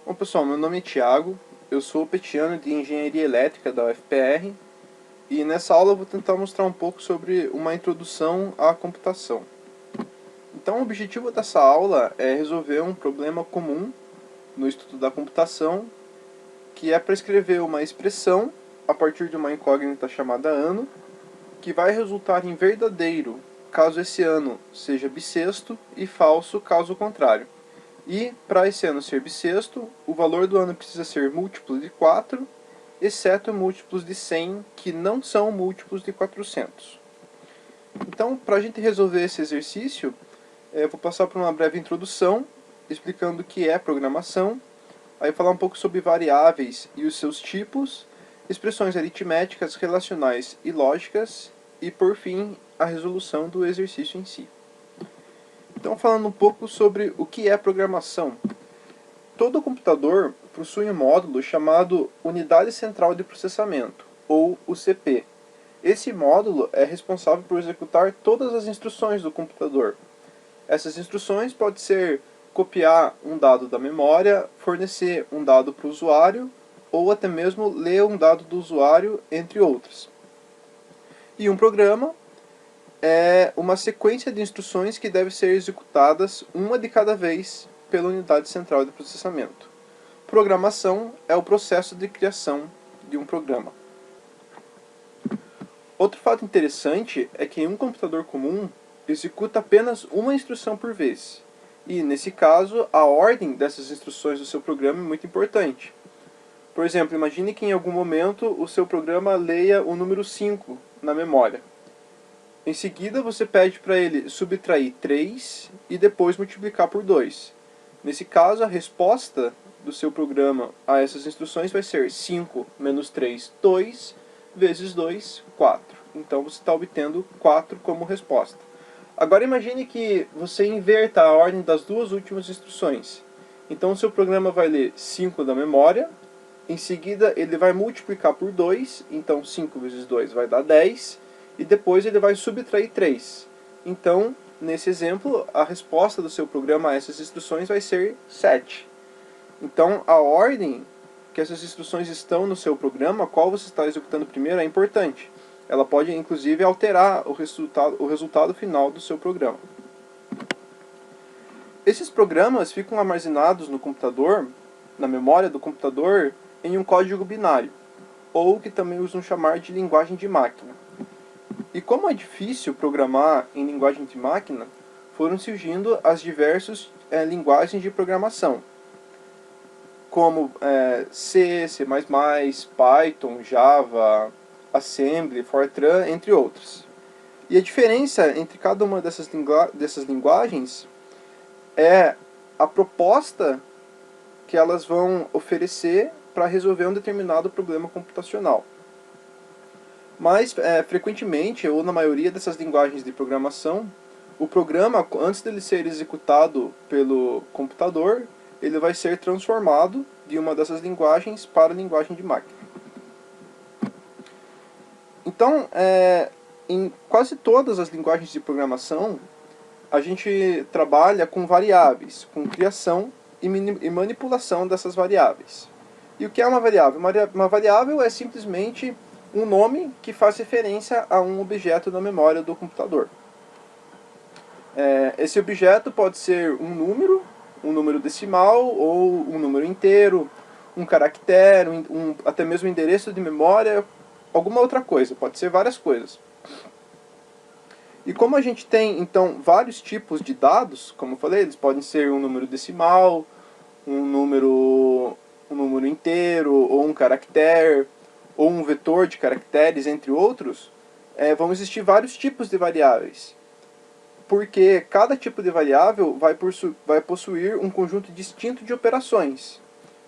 Bom pessoal, meu nome é Thiago, eu sou petiano de Engenharia Elétrica da UFPR e nessa aula eu vou tentar mostrar um pouco sobre uma introdução à computação. Então o objetivo dessa aula é resolver um problema comum no estudo da computação, que é para escrever uma expressão a partir de uma incógnita chamada ano, que vai resultar em verdadeiro caso esse ano seja bissexto e falso caso contrário. E, para esse ano ser bissexto, o valor do ano precisa ser múltiplo de 4, exceto múltiplos de 100, que não são múltiplos de 400. Então, para a gente resolver esse exercício, eu vou passar por uma breve introdução, explicando o que é programação, aí falar um pouco sobre variáveis e os seus tipos, expressões aritméticas, relacionais e lógicas, e, por fim, a resolução do exercício em si. Então, falando um pouco sobre o que é programação. Todo computador possui um módulo chamado Unidade Central de Processamento, ou UCP. Esse módulo é responsável por executar todas as instruções do computador. Essas instruções podem ser copiar um dado da memória, fornecer um dado para o usuário, ou até mesmo ler um dado do usuário, entre outras. E um programa é uma sequência de instruções que devem ser executadas uma de cada vez pela unidade central de processamento. Programação é o processo de criação de um programa. Outro fato interessante é que em um computador comum executa apenas uma instrução por vez. E, nesse caso, a ordem dessas instruções do seu programa é muito importante. Por exemplo, imagine que em algum momento o seu programa leia o número 5 na memória. Em seguida, você pede para ele subtrair 3 e depois multiplicar por 2. Nesse caso, a resposta do seu programa a essas instruções vai ser 5 menos 3, 2, vezes 2, 4. Então, você está obtendo 4 como resposta. Agora, imagine que você inverta a ordem das duas últimas instruções. Então, o seu programa vai ler 5 da memória, em seguida, ele vai multiplicar por 2, então 5 vezes 2 vai dar 10, e depois ele vai subtrair 3. Então, nesse exemplo, a resposta do seu programa a essas instruções vai ser 7. Então, a ordem que essas instruções estão no seu programa, qual você está executando primeiro, é importante. Ela pode, inclusive, alterar o resultado final do seu programa. Esses programas ficam armazenados no computador, na memória do computador, em um código binário, ou que também usam chamar de linguagem de máquina. E como é difícil programar em linguagem de máquina, foram surgindo as diversas linguagens de programação, como C, C++, Python, Java, Assembly, Fortran, entre outras. E a diferença entre cada uma dessas linguagens é a proposta que elas vão oferecer para resolver um determinado problema computacional. Mas, frequentemente, ou na maioria dessas linguagens de programação, o programa, antes dele ser executado pelo computador, ele vai ser transformado de uma dessas linguagens para a linguagem de máquina. Então, em quase todas as linguagens de programação, a gente trabalha com variáveis, com criação e manipulação dessas variáveis. E o que é uma variável? Uma variável é simplesmente um nome que faz referência a um objeto na memória do computador. Esse objeto pode ser um número decimal, ou um número inteiro, um caractere, até mesmo um endereço de memória, alguma outra coisa, pode ser várias coisas. E como a gente tem, então, vários tipos de dados, como eu falei, eles podem ser um número decimal, um número inteiro, ou um caractere, ou um vetor de caracteres, entre outros, vão existir vários tipos de variáveis. Porque cada tipo de variável vai possuir um conjunto distinto de operações.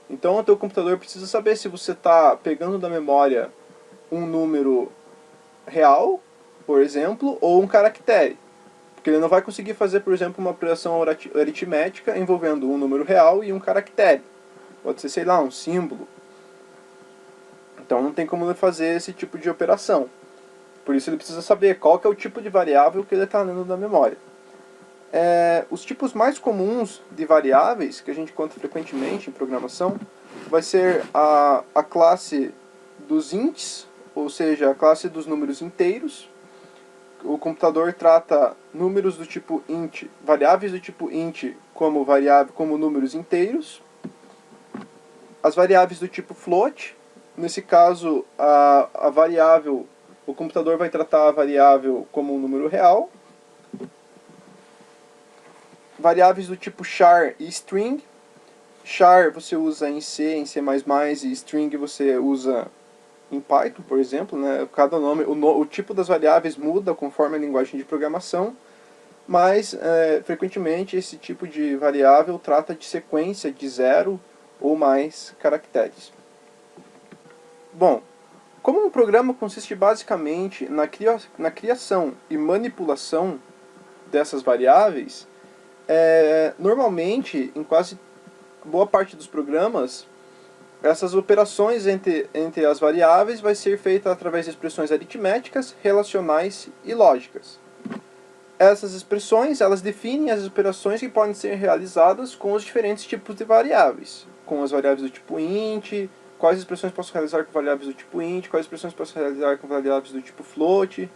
Então, o teu computador precisa saber se você está pegando da memória um número real, por exemplo, ou um caractere. Porque ele não vai conseguir fazer, por exemplo, uma operação aritmética envolvendo um número real e um caractere. Pode ser, sei lá, um símbolo. Então não tem como ele fazer esse tipo de operação. Por isso ele precisa saber qual que é o tipo de variável que ele está lendo da memória. Os tipos mais comuns de variáveis, que a gente encontra frequentemente em programação, vai ser a classe dos ints, ou seja, a classe dos números inteiros. O computador trata números do tipo int, variáveis do tipo int como números inteiros. As variáveis do tipo float, nesse caso a variável, o computador vai tratar a variável como um número real. Variáveis do tipo char e string. Char você usa em C, em C++, e string você usa em Python, por exemplo, né? Cada nome, o tipo das variáveis muda conforme a linguagem de programação, mas frequentemente esse tipo de variável trata de sequência de 0 ou mais caracteres. Bom, como um programa consiste basicamente na criação e manipulação dessas variáveis, normalmente, em quase boa parte dos programas, essas operações entre as variáveis vai ser feita através de expressões aritméticas, relacionais e lógicas. Essas expressões, elas definem as operações que podem ser realizadas com os diferentes tipos de variáveis. Com as variáveis do tipo int, quais expressões posso realizar com variáveis do tipo int, quais expressões posso realizar com variáveis do tipo float,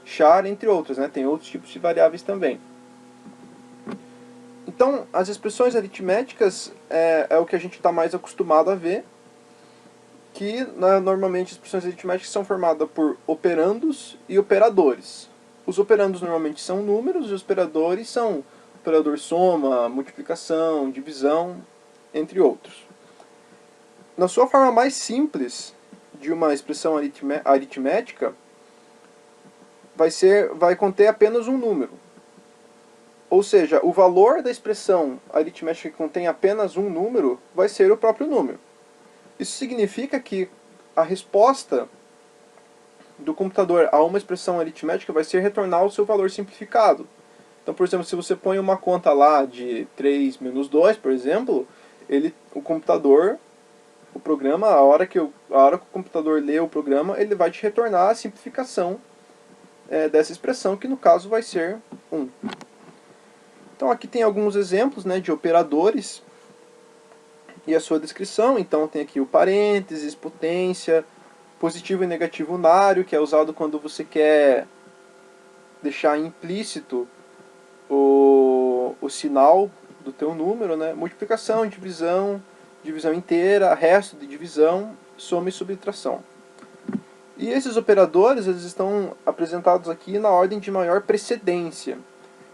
char, entre outras, né? Tem outros tipos de variáveis também. Então, as expressões aritméticas é o que a gente está mais acostumado a ver, que normalmente as expressões aritméticas são formadas por operandos e operadores. Os operandos normalmente são números e os operadores são operador soma, multiplicação, divisão, entre outros. Na sua forma mais simples de uma expressão aritmética, vai conter apenas um número. Ou seja, o valor da expressão aritmética que contém apenas um número vai ser o próprio número. Isso significa que a resposta do computador a uma expressão aritmética vai ser retornar o seu valor simplificado. Então, por exemplo, se você põe uma conta lá de 3 menos 2, por exemplo, o computador, o programa, a hora que o computador lê o programa, ele vai te retornar a simplificação dessa expressão, que no caso vai ser 1. Então aqui tem alguns exemplos, né, de operadores e a sua descrição. Então tem aqui o parênteses, potência, positivo e negativo unário, que é usado quando você quer deixar implícito o sinal do teu número, né? Multiplicação, divisão, divisão inteira, resto de divisão, soma e subtração. E esses operadores, eles estão apresentados aqui na ordem de maior precedência.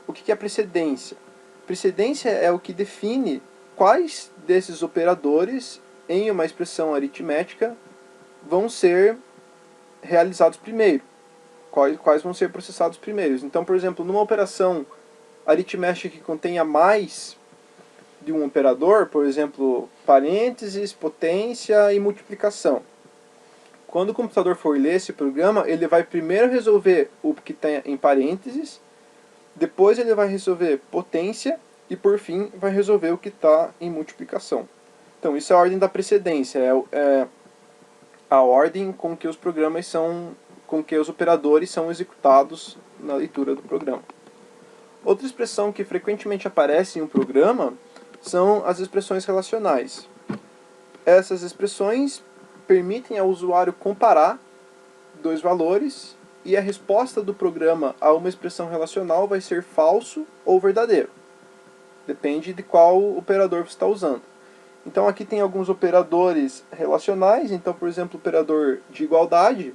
O que é precedência? Precedência é o que define quais desses operadores em uma expressão aritmética vão ser realizados primeiro, quais vão ser processados primeiros. Então, por exemplo, numa operação aritmética que contenha mais de um operador, por exemplo, parênteses, potência e multiplicação. Quando o computador for ler esse programa, ele vai primeiro resolver o que tem em parênteses, depois ele vai resolver potência e, por fim, vai resolver o que está em multiplicação. Então, isso é a ordem da precedência, é a ordem com que os programas com que os operadores são executados na leitura do programa. Outra expressão que frequentemente aparece em um programa são as expressões relacionais. Essas expressões permitem ao usuário comparar dois valores e a resposta do programa a uma expressão relacional vai ser falso ou verdadeiro. Depende de qual operador você está usando. Então aqui tem alguns operadores relacionais. Então, por exemplo, o operador de igualdade,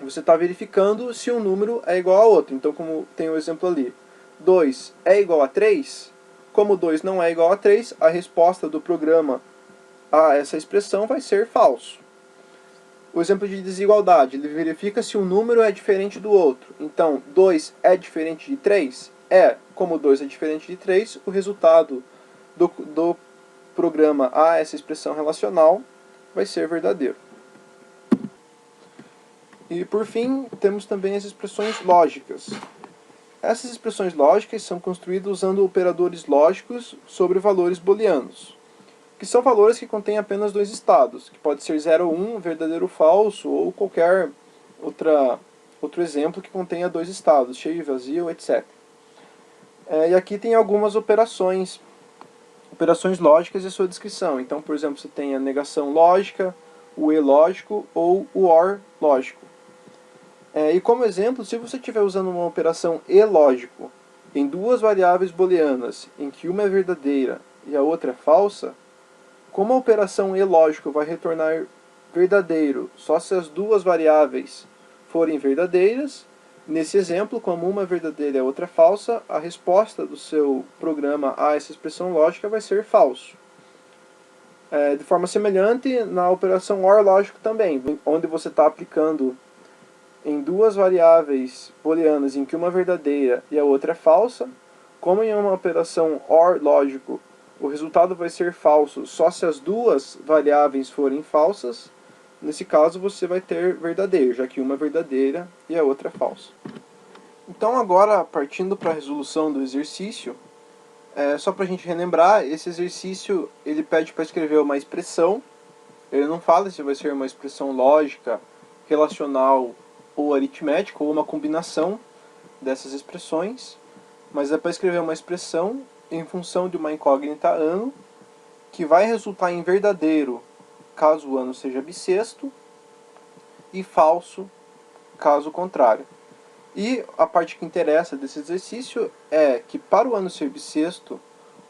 você está verificando se um número é igual a outro. Então, como tem o exemplo ali, 2 é igual a 3, como 2 não é igual a 3, a resposta do programa a essa expressão vai ser falso. O exemplo de desigualdade, ele verifica se um número é diferente do outro. Então, 2 é diferente de 3? É. Como 2 é diferente de 3, o resultado do programa a essa expressão relacional vai ser verdadeiro. E por fim, temos também as expressões lógicas. Essas expressões lógicas são construídas usando operadores lógicos sobre valores booleanos, que são valores que contêm apenas dois estados, que pode ser 0 ou 1, verdadeiro ou falso, ou qualquer outro exemplo que contenha dois estados, cheio e vazio, etc. E aqui tem algumas operações lógicas e a sua descrição. Então, por exemplo, você tem a negação lógica, o e lógico ou o or lógico. E como exemplo, se você estiver usando uma operação e lógico em duas variáveis booleanas, em que uma é verdadeira e a outra é falsa, como a operação e lógico vai retornar verdadeiro só se as duas variáveis forem verdadeiras, nesse exemplo, como uma é verdadeira e a outra é falsa, a resposta do seu programa a essa expressão lógica vai ser falso. De forma semelhante, na operação OR lógico também, onde você está aplicando em duas variáveis booleanas em que uma é verdadeira e a outra é falsa, como em uma operação OR lógico, o resultado vai ser falso só se as duas variáveis forem falsas, nesse caso você vai ter verdadeiro, já que uma é verdadeira e a outra é falsa. Então agora, partindo para a resolução do exercício, só para a gente relembrar, esse exercício ele pede para escrever uma expressão, ele não fala se vai ser uma expressão lógica, relacional ou aritmética, ou uma combinação dessas expressões, mas é para escrever uma expressão em função de uma incógnita ano, que vai resultar em verdadeiro caso o ano seja bissexto, e falso caso contrário. E a parte que interessa desse exercício é que para o ano ser bissexto,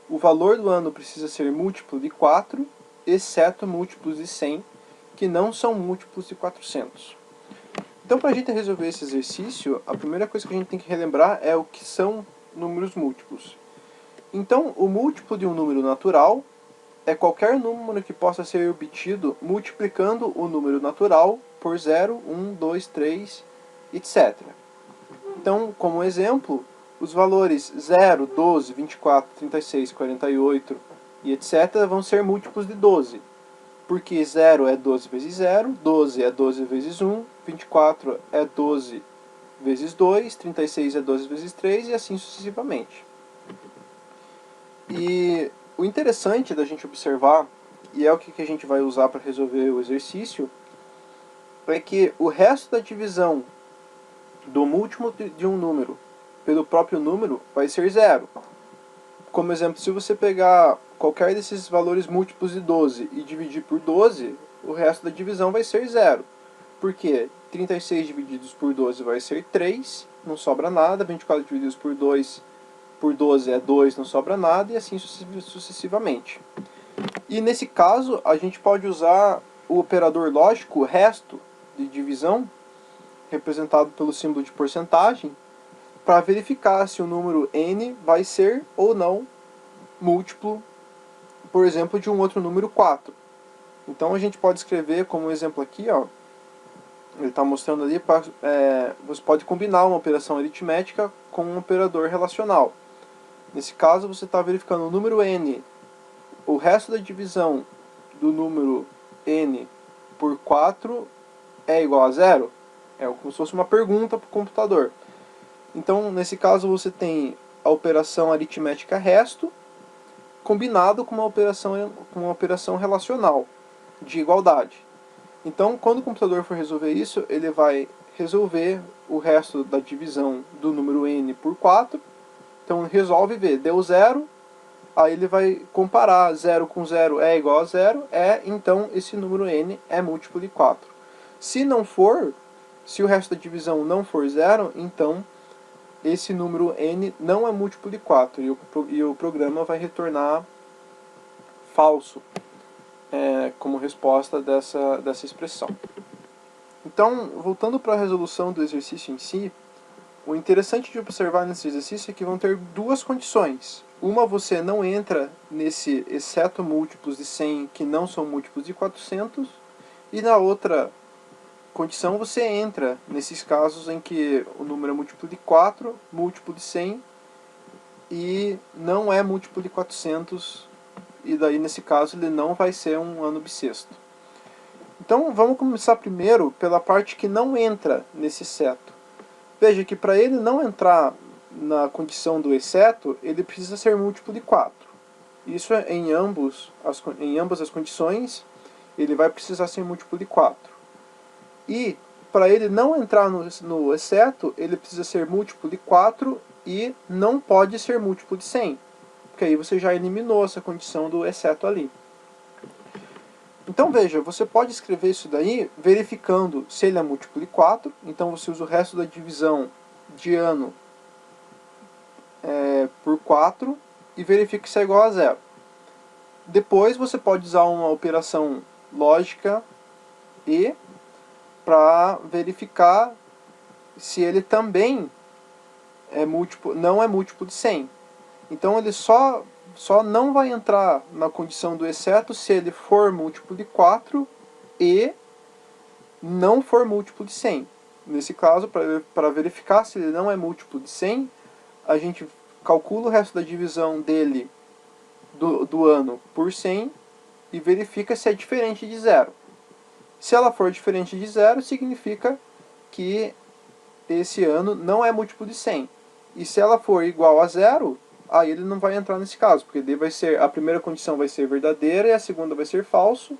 o valor do ano precisa ser múltiplo de 4, exceto múltiplos de 100, que não são múltiplos de 400. Então, para a gente resolver esse exercício, a primeira coisa que a gente tem que relembrar é o que são números múltiplos. Então, o múltiplo de um número natural é qualquer número que possa ser obtido multiplicando o número natural por 0, 1, 2, 3, etc. Então, como exemplo, os valores 0, 12, 24, 36, 48 e etc. vão ser múltiplos de 12. Porque 0 é 12 vezes 0, 12 é 12 vezes 1, 24 é 12 vezes 2, 36 é 12 vezes 3 e assim sucessivamente. E o interessante da gente observar, e é o que a gente vai usar para resolver o exercício, é que o resto da divisão do múltiplo de um número pelo próprio número vai ser 0. Como exemplo, se você pegar qualquer desses valores múltiplos de 12 e dividir por 12, o resto da divisão vai ser 0. Porque 36 divididos por 12 vai ser 3, não sobra nada. 24 divididos por 12 é 2, não sobra nada, e assim sucessivamente. E nesse caso, a gente pode usar o operador lógico resto de divisão, representado pelo símbolo de porcentagem, para verificar se o número n vai ser ou não múltiplo, por exemplo, de um outro número 4. Então a gente pode escrever como exemplo aqui, ó, ele está mostrando ali, você pode combinar uma operação aritmética com um operador relacional. Nesse caso você está verificando o número n, o resto da divisão do número n por 4 é igual a 0? É como se fosse uma pergunta para o computador. Então, nesse caso, você tem a operação aritmética resto combinado com uma operação relacional de igualdade. Então, quando o computador for resolver isso, ele vai resolver o resto da divisão do número n por 4. Então, resolve ver, deu 0, aí ele vai comparar 0 com 0 é igual a 0, então esse número n é múltiplo de 4. Se não for, se o resto da divisão não for 0, então esse número n não é múltiplo de 4 e o programa vai retornar falso como resposta dessa expressão. Então, voltando para a resolução do exercício em si, o interessante de observar nesse exercício é que vão ter duas condições. Uma, você não entra nesse exceto múltiplos de 100 que não são múltiplos de 400, e na outra condição você entra nesses casos em que o número é múltiplo de 4, múltiplo de 100 e não é múltiplo de 400, e daí nesse caso ele não vai ser um ano bissexto. Então vamos começar primeiro pela parte que não entra nesse exceto. Veja que para ele não entrar na condição do exceto, ele precisa ser múltiplo de 4. Isso em ambas as condições, ele vai precisar ser múltiplo de 4. E para ele não entrar no exceto, ele precisa ser múltiplo de 4 e não pode ser múltiplo de 100. Porque aí você já eliminou essa condição do exceto ali. Então veja, você pode escrever isso daí verificando se ele é múltiplo de 4. Então você usa o resto da divisão de ano por 4 e verifica se é igual a 0. Depois você pode usar uma operação lógica e para verificar se ele também é múltiplo, não é múltiplo de 100. Então ele só não vai entrar na condição do exceto se ele for múltiplo de 4 e não for múltiplo de 100. Nesse caso, para verificar se ele não é múltiplo de 100, a gente calcula o resto da divisão dele do ano por 100 e verifica se é diferente de 0. Se ela for diferente de 0, significa que esse ano não é múltiplo de 100. E se ela for igual a 0, aí ele não vai entrar nesse caso, porque daí vai ser, a primeira condição vai ser verdadeira e a segunda vai ser falso.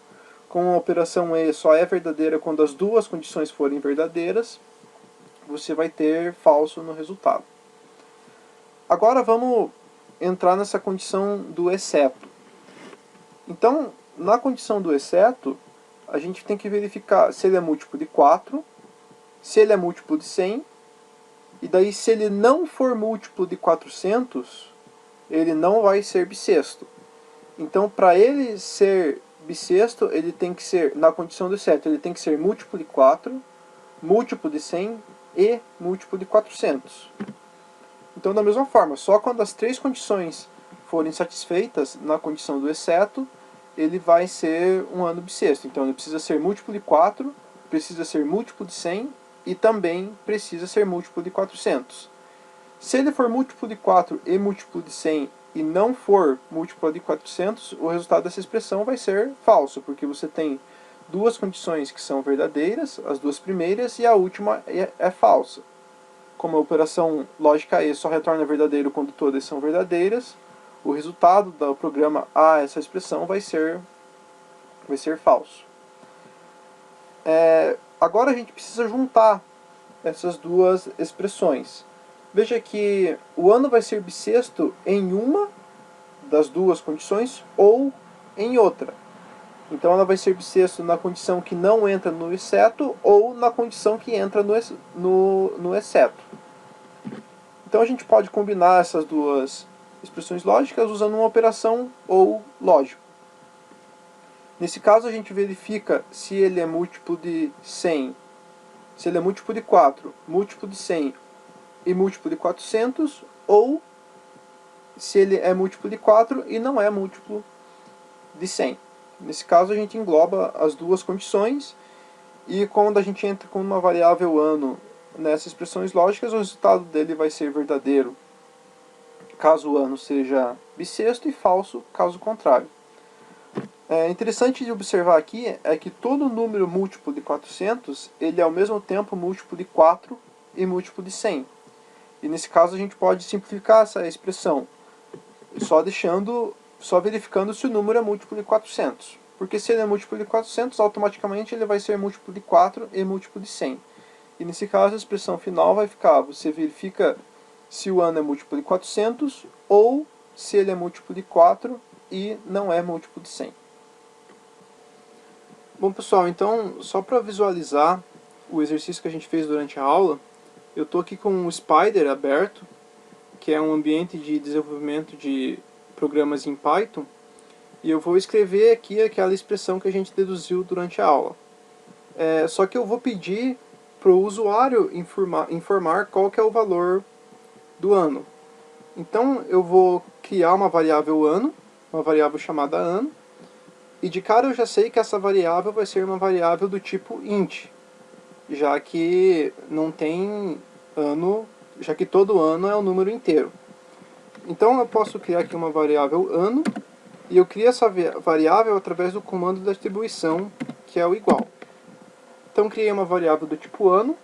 Com a operação E só é verdadeira quando as duas condições forem verdadeiras, você vai ter falso no resultado. Agora vamos entrar nessa condição do exceto. Então, na condição do exceto, a gente tem que verificar se ele é múltiplo de 4, se ele é múltiplo de 100, e daí se ele não for múltiplo de 400, ele não vai ser bissexto. Então, para ele ser bissexto, ele tem que ser, na condição do exceto, ele tem que ser múltiplo de 4, múltiplo de 100 e múltiplo de 400. Então, da mesma forma, só quando as três condições forem satisfeitas na condição do exceto, ele vai ser um ano bissexto. Então, ele precisa ser múltiplo de 4, precisa ser múltiplo de 100 e também precisa ser múltiplo de 400. Se ele for múltiplo de 4 e múltiplo de 100 e não for múltiplo de 400, o resultado dessa expressão vai ser falso, porque você tem duas condições que são verdadeiras, as duas primeiras, e a última é falsa. Como a operação lógica E só retorna verdadeiro quando todas são verdadeiras, o resultado do programa A, essa expressão, vai ser falso. Agora a gente precisa juntar essas duas expressões. Veja que o ano vai ser bissexto em uma das duas condições ou em outra. Então ela vai ser bissexto na condição que não entra no exceto ou na condição que entra no exceto. Então a gente pode combinar essas duas expressões lógicas usando uma operação ou lógico. Nesse caso a gente verifica se ele é múltiplo de 100, se ele é múltiplo de 4, múltiplo de 100 e múltiplo de 400, ou se ele é múltiplo de 4 e não é múltiplo de 100. Nesse caso a gente engloba as duas condições e quando a gente entra com uma variável ano nessas expressões lógicas, o resultado dele vai ser verdadeiro caso o ano seja bissexto e falso caso contrário. Interessante de observar aqui é que todo número múltiplo de 400 ele é ao mesmo tempo múltiplo de 4 e múltiplo de 100. E nesse caso a gente pode simplificar essa expressão, só verificando se o número é múltiplo de 400. Porque se ele é múltiplo de 400, automaticamente ele vai ser múltiplo de 4 e múltiplo de 100. E nesse caso a expressão final vai ficar, você verifica se o ano é múltiplo de 400 ou se ele é múltiplo de 4 e não é múltiplo de 100. Bom pessoal, então só para visualizar o exercício que a gente fez durante a aula, eu estou aqui com o Spyder aberto, que é um ambiente de desenvolvimento de programas em Python, e eu vou escrever aqui aquela expressão que a gente deduziu durante a aula. Só que eu vou pedir para o usuário informar qual que é o valor do ano. Então eu vou criar uma variável ano, uma variável chamada ano, e de cara eu já sei que essa variável vai ser uma variável do tipo int, já que não tem ano, já que todo ano é um número inteiro. Então eu posso criar aqui uma variável ano, e eu crio essa variável através do comando da atribuição, que é o igual. Então criei uma variável do tipo ano,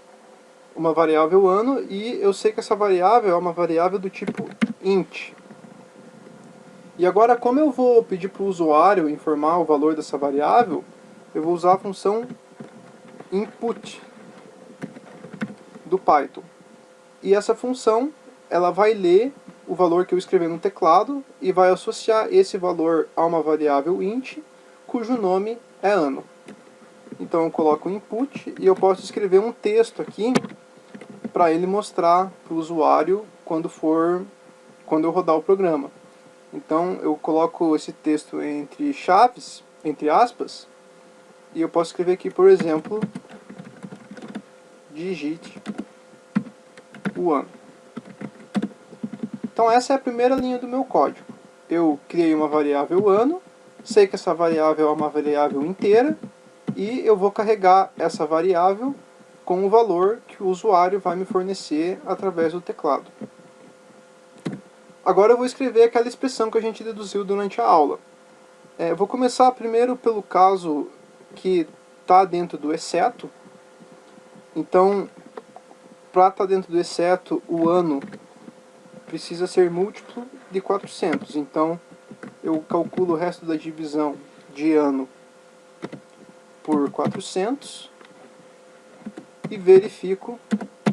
uma variável ano, e eu sei que essa variável é uma variável do tipo int. E agora, como eu vou pedir para o usuário informar o valor dessa variável, eu vou usar a função input. do Python. E essa função, ela vai ler o valor que eu escrevi no teclado e vai associar esse valor a uma variável int, cujo nome é ano. Então eu coloco o input e eu posso escrever um texto aqui para ele mostrar para o usuário quando eu rodar o programa. Então eu coloco esse texto entre chaves, entre aspas, e eu posso escrever aqui, por exemplo, digite o ano. Então essa é a primeira linha do meu código. Eu criei uma variável ano, sei que essa variável é uma variável inteira, e eu vou carregar essa variável com o valor que o usuário vai me fornecer através do teclado. Agora eu vou escrever aquela expressão que a gente deduziu durante a aula. Vou começar primeiro pelo caso que está dentro do exceto. Então, para estar dentro do exceto, o ano precisa ser múltiplo de 400. Então, eu calculo o resto da divisão de ano por 400 e verifico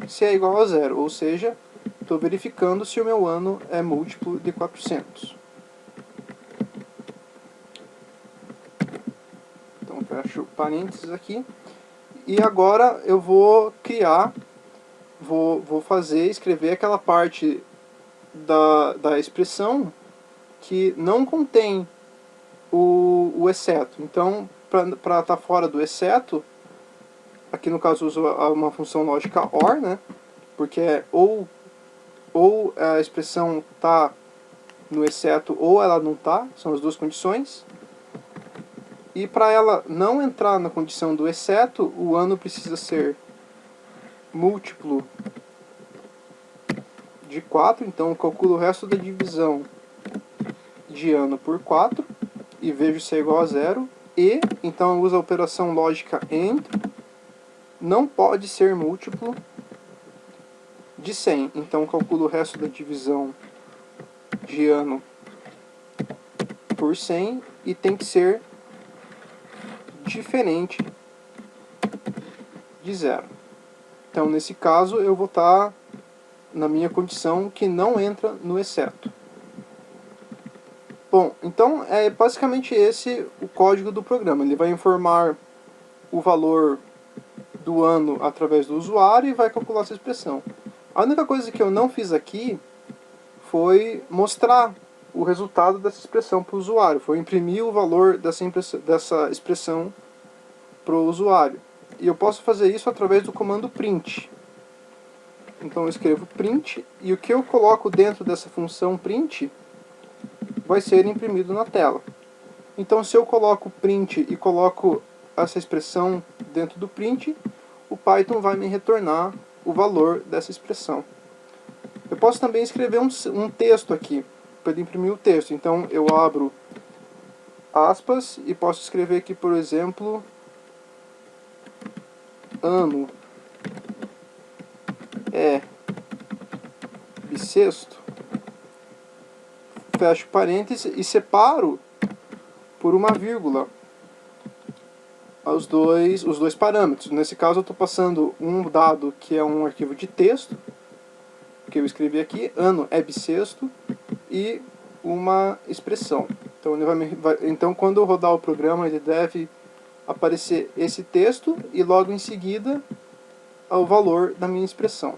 se é igual a zero, ou seja, estou verificando se o meu ano é múltiplo de 400. Então fecho parênteses aqui. E agora eu vou criar, vou escrever aquela parte da expressão que não contém o exceto. Então, para estar fora do exceto, aqui no caso uso uma função lógica OR, né? Porque é ou a expressão está no exceto ou ela não está, são as duas condições. E para ela não entrar na condição do exceto, o ano precisa ser múltiplo de 4, então eu calculo o resto da divisão de ano por 4 e vejo se é igual a zero. E, então eu uso a operação lógica AND, não pode ser múltiplo de 100. Então calculo o resto da divisão de ano por 100 e tem que ser diferente de zero. Então nesse caso eu vou estar na minha condição que não entra no exceto. Bom, então é basicamente esse o código do programa. Ele vai informar o valor do ano através do usuário e vai calcular essa expressão. A única coisa que eu não fiz aqui foi mostrar o resultado dessa expressão para o usuário. Foi imprimir o valor dessa expressão para o usuário. E eu posso fazer isso através do comando print. Então eu escrevo print e o que eu coloco dentro dessa função print vai ser imprimido na tela. Então se eu coloco print e coloco essa expressão dentro do print, o Python vai me retornar o valor dessa expressão. Eu posso também escrever um texto aqui, para imprimir o texto. Então eu abro aspas e posso escrever aqui, por exemplo, ano é bissexto, fecho parênteses e separo por uma vírgula os dois parâmetros. Nesse caso eu estou passando um dado que é um arquivo de texto, que eu escrevi aqui, ano é bissexto, e uma expressão. Então, então quando eu rodar o programa, ele deve aparecer esse texto e logo em seguida o valor da minha expressão.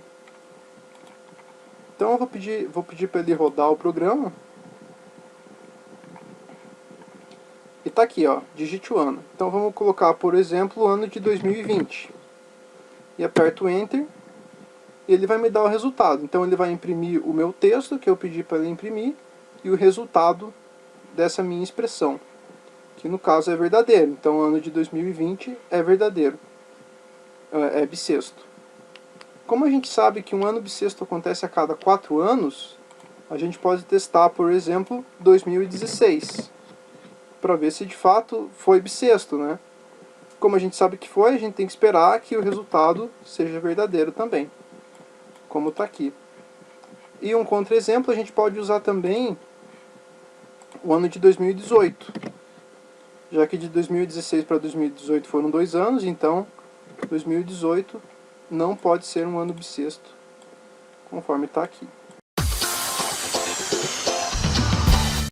Então eu vou pedir para ele rodar o programa. E está aqui, ó, digite o ano. Então vamos colocar, por exemplo, o ano de 2020. E aperto Enter. E ele vai me dar o resultado. Então ele vai imprimir o meu texto, que eu pedi para ele imprimir, e o resultado dessa minha expressão, que no caso é verdadeiro. Então o ano de 2020 é verdadeiro, é bissexto. Como a gente sabe que um ano bissexto acontece a cada 4 anos, a gente pode testar, por exemplo, 2016, para ver se de fato foi bissexto, né? Como a gente sabe que foi, a gente tem que esperar que o resultado seja verdadeiro também, como está aqui. E um contra-exemplo, a gente pode usar também o ano de 2018, já que de 2016 para 2018 foram 2 anos, então 2018 não pode ser um ano bissexto, conforme está aqui.